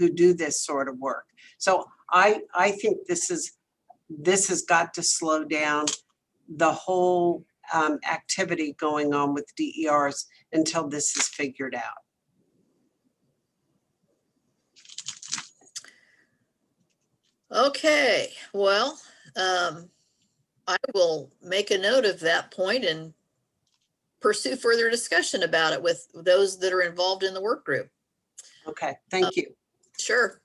do this sort of work. So I think this is this has got to slow down the whole activity going on with DERs until this is figured out. Okay, well, I will make a note of that point and pursue further discussion about it with those that are involved in the work group. Okay, thank you. Sure.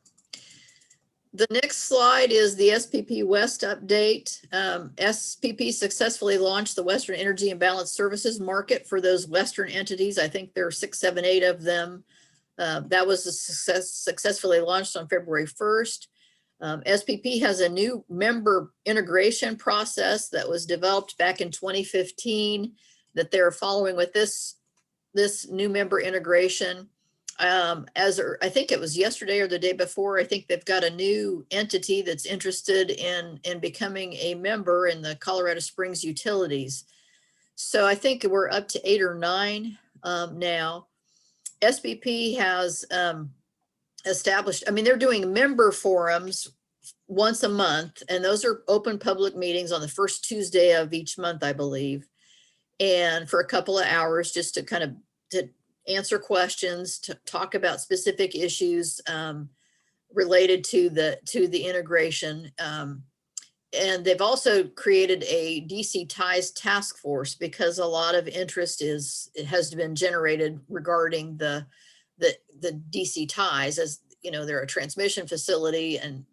The next slide is the SPP West update. SPP successfully launched the Western Energy and Balance Services market for those Western entities. I think there are 6, 7, 8 of them. That was a successfully launched on February 1st. SPP has a new member integration process that was developed back in 2015 that they're following with this new member integration. I think it was yesterday or the day before, I think they've got a new entity that's interested in becoming a member in the Colorado Springs Utilities. So I think we're up to 8 or 9 now. SPP has established, I mean, they're doing member forums once a month, and those are open public meetings on the first Tuesday of each month, I believe. And for a couple of hours, just to kind of to answer questions, to talk about specific issues related to the integration. And they've also created a DC ties task force because a lot of interest has been generated regarding the DC ties. As you know, they're a transmission facility, and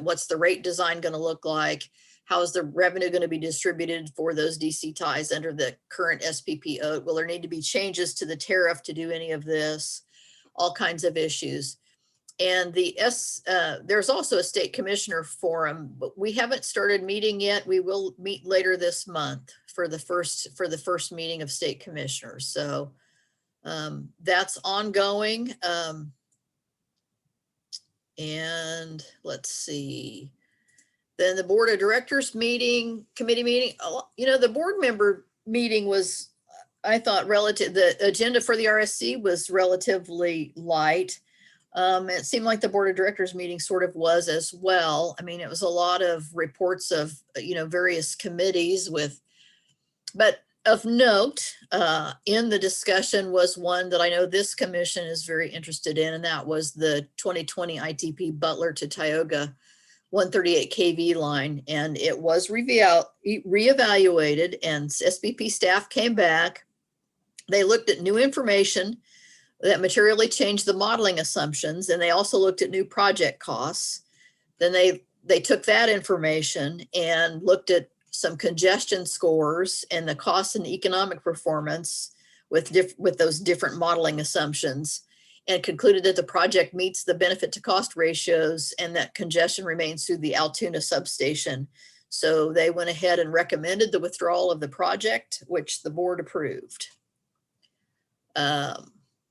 what's the rate design going to look like? How is the revenue going to be distributed for those DC ties under the current SPP? Will there need to be changes to the tariff to do any of this? All kinds of issues. And there's also a state commissioner forum, but we haven't started meeting yet. We will meet later this month for the first meeting of state commissioners. So that's ongoing. And let's see. Then the board of directors committee meeting, you know, the board member meeting was, I thought, the agenda for the RSC was relatively light. It seemed like the board of directors meeting sort of was as well. I mean, it was a lot of reports of, you know, various committees but of note in the discussion was one that I know this commission is very interested in, and that was the 2020 ITP Butler to Tioga 138 kV line. And it was reevaluated, and SPP staff came back. They looked at new information that materially changed the modeling assumptions, and they also looked at new project costs. Then they took that information and looked at some congestion scores and the cost and economic performance with those different modeling assumptions, and concluded that the project meets the benefit to cost ratios and that congestion remains through the Altoona substation. So they went ahead and recommended the withdrawal of the project, which the board approved.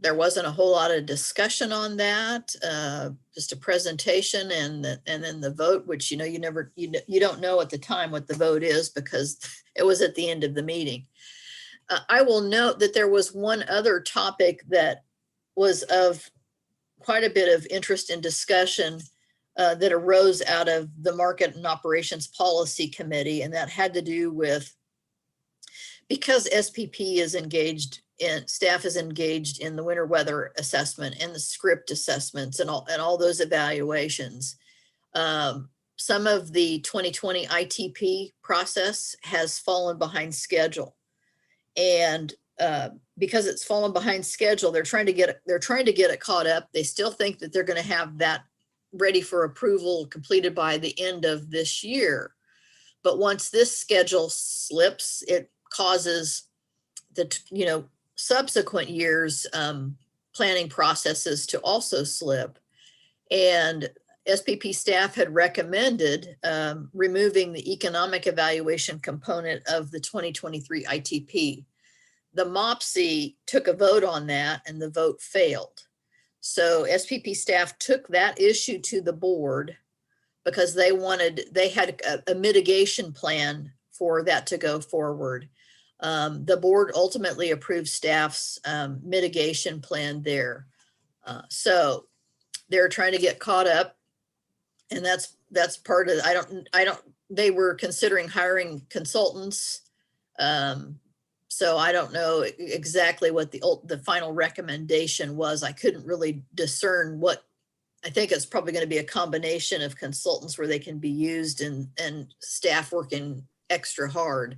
There wasn't a whole lot of discussion on that, just a presentation and then the vote, which, you know, you don't know at the time what the vote is because it was at the end of the meeting. I will note that there was one other topic that was of quite a bit of interest and discussion that arose out of the Market and Operations Policy Committee, and that had to do with, because SPP is engaged in, staff is engaged in the winter weather assessment and the script assessments and all those evaluations. Some of the 2020 ITP process has fallen behind schedule, and because it's fallen behind schedule, they're trying to get it caught up. They still think that they're going to have that ready for approval completed by the end of this year. But once this schedule slips, it causes the, you know, subsequent years planning processes to also slip. And SPP staff had recommended removing the economic evaluation component of the 2023 ITP. The MOPSI took a vote on that and the vote failed. So SPP staff took that issue to the board because they had a mitigation plan for that to go forward. The board ultimately approved staff's mitigation plan there. So they're trying to get caught up, and that's that's part of, they were considering hiring consultants. So I don't know exactly what the final recommendation was. I couldn't really discern what, I think it's probably going to be a combination of consultants where they can be used and staff working extra hard.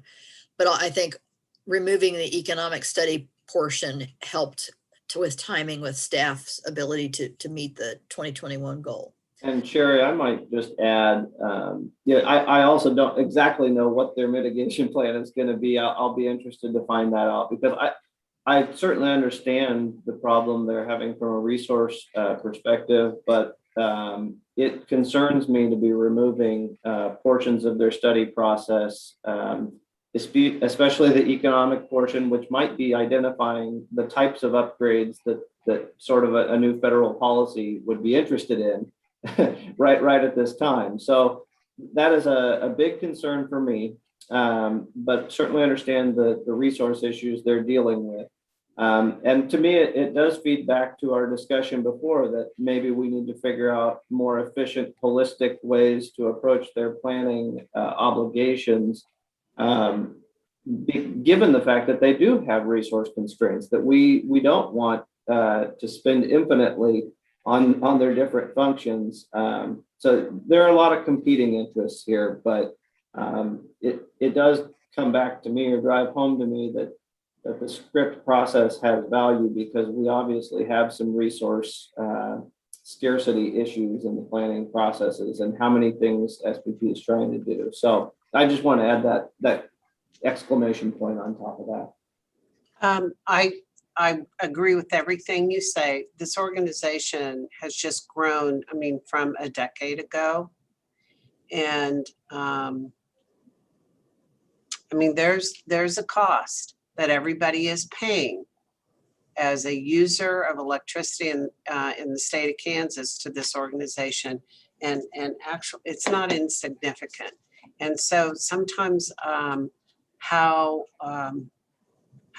But I think removing the economic study portion helped with timing with staff's ability to meet the 2021 goal. And Sherry, I might just add, I also don't exactly know what their mitigation plan is going to be. I'll be interested to find that out, because I certainly understand the problem they're having from a resource perspective, but it concerns me to be removing portions of their study process, especially the economic portion, which might be identifying the types of upgrades that sort of a new federal policy would be interested in. right at this time. So that is a big concern for me, but certainly understand the resource issues they're dealing with. And to me, it does feed back to our discussion before that maybe we need to figure out more efficient, holistic ways to approach their planning obligations, given the fact that they do have resource constraints, that we don't want to spend infinitely on their different functions. So there are a lot of competing interests here, but it does come back to me or drive home to me that the script process has value, because we obviously have some resource scarcity issues in the planning processes and how many things SPP is trying to do. So I just want to add that exclamation point on top of that. I agree with everything you say. This organization has just grown, I mean, from a decade ago. And I mean, there's a cost that everybody is paying as a user of electricity in the state of Kansas to this organization. And actually, it's not insignificant. And so sometimes how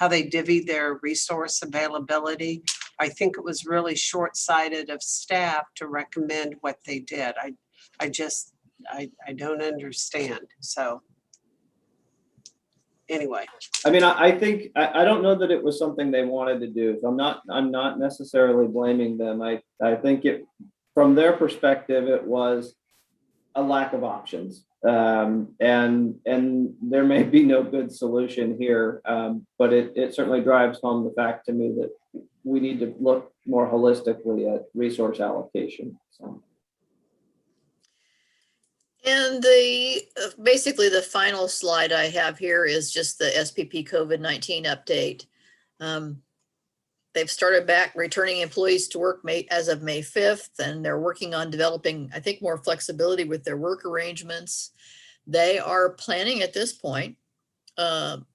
they divvy their resource availability, I think it was really short-sighted of staff to recommend what they did. I don't understand. So anyway. I mean, I think, I don't know that it was something they wanted to do. So I'm not necessarily blaming them. I think from their perspective, it was a lack of options. And there may be no good solution here, but it certainly drives home the fact to me that we need to look more holistically at resource allocation. So. And basically the final slide I have here is just the SPP COVID-19 update. They've started back returning employees to work as of May 5th, and they're working on developing, I think, more flexibility with their work arrangements. They are planning at this point to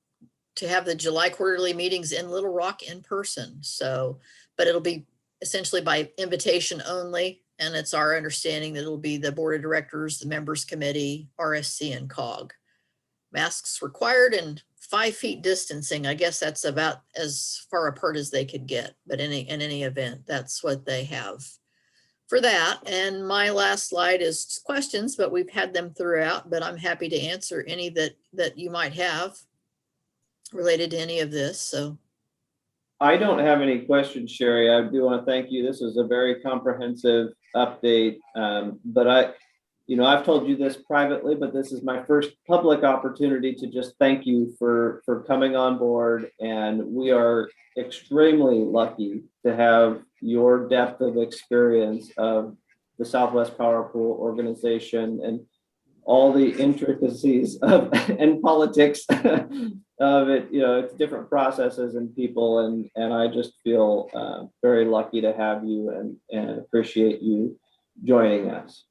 have the July quarterly meetings in Little Rock in person. So, but it'll be essentially by invitation only. And it's our understanding that it'll be the board of directors, the members committee, RSC and COG. Masks required and 5 feet distancing. I guess that's about as far apart as they could get, but in any event, that's what they have for that. And my last slide is questions, but we've had them throughout, but I'm happy to answer any that you might have related to any of this. So I don't have any questions, Sherry. I do want to thank you. This is a very comprehensive update, but I've told you this privately, but this is my first public opportunity to just thank you for coming on board. And we are extremely lucky to have your depth of experience of the Southwest Power Pool organization and all the intricacies of and politics of it. It's different processes and people, and I just feel very lucky to have you and appreciate you joining us.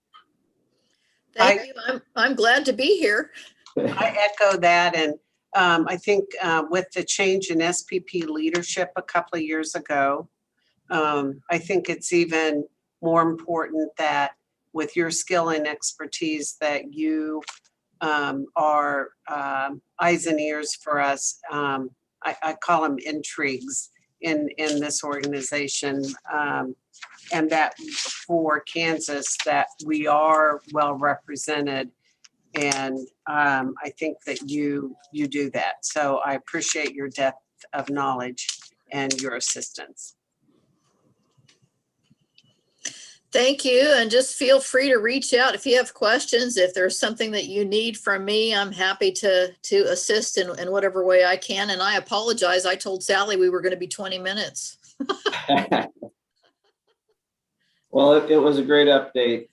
thank you. I'm glad to be here. I echo that. And I think with the change in SPP leadership a couple of years ago, I think it's even more important that with your skill and expertise that you are eyes and ears for us. I call them intrigues in this organization. And that for Kansas, that we are well represented. And I think that you do that. So I appreciate your depth of knowledge and your assistance. Thank you. And just feel free to reach out if you have questions. If there's something that you need from me, I'm happy to assist in whatever way I can. And I apologize. I told Sally we were going to be 20 minutes. Well, it was a great update.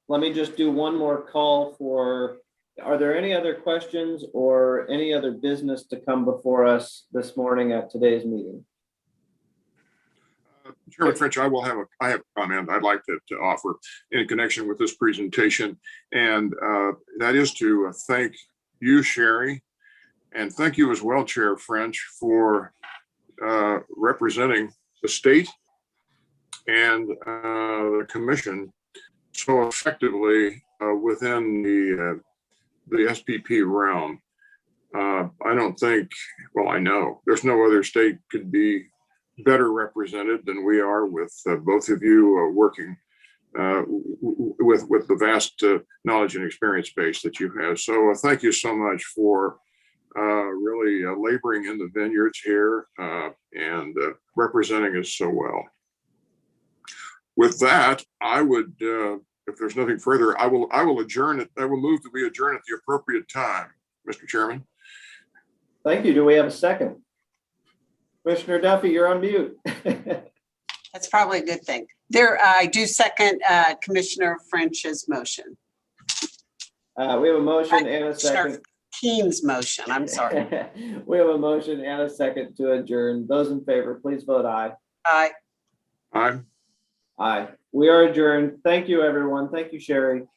Let me just do one more call for, are there any other questions or any other business to come before us this morning at today's meeting? Chairman French, I have a comment I'd like to offer in connection with this presentation. And that is to thank you, Sherry, and thank you as well, Chair French, for representing the state and the commission so effectively within the SPP realm. I don't think, well, I know there's no other state could be better represented than we are, with both of you working with the vast knowledge and experience base that you have. So thank you so much for really laboring in the vineyards here and representing us so well. With that, I would, if there's nothing further, I will adjourn it. I will move that we adjourn at the appropriate time, Mr. Chairman. Thank you. Do we have a second? Commissioner Duffy, you're on mute. That's probably a good thing. I do second Commissioner French's motion. We have a motion and a second. Commissioner Keene's motion, I'm sorry. We have a motion and a second to adjourn. Those in favor, please vote aye. Aye. Aye. Aye. We are adjourned. Thank you, everyone. Thank you, Sherry.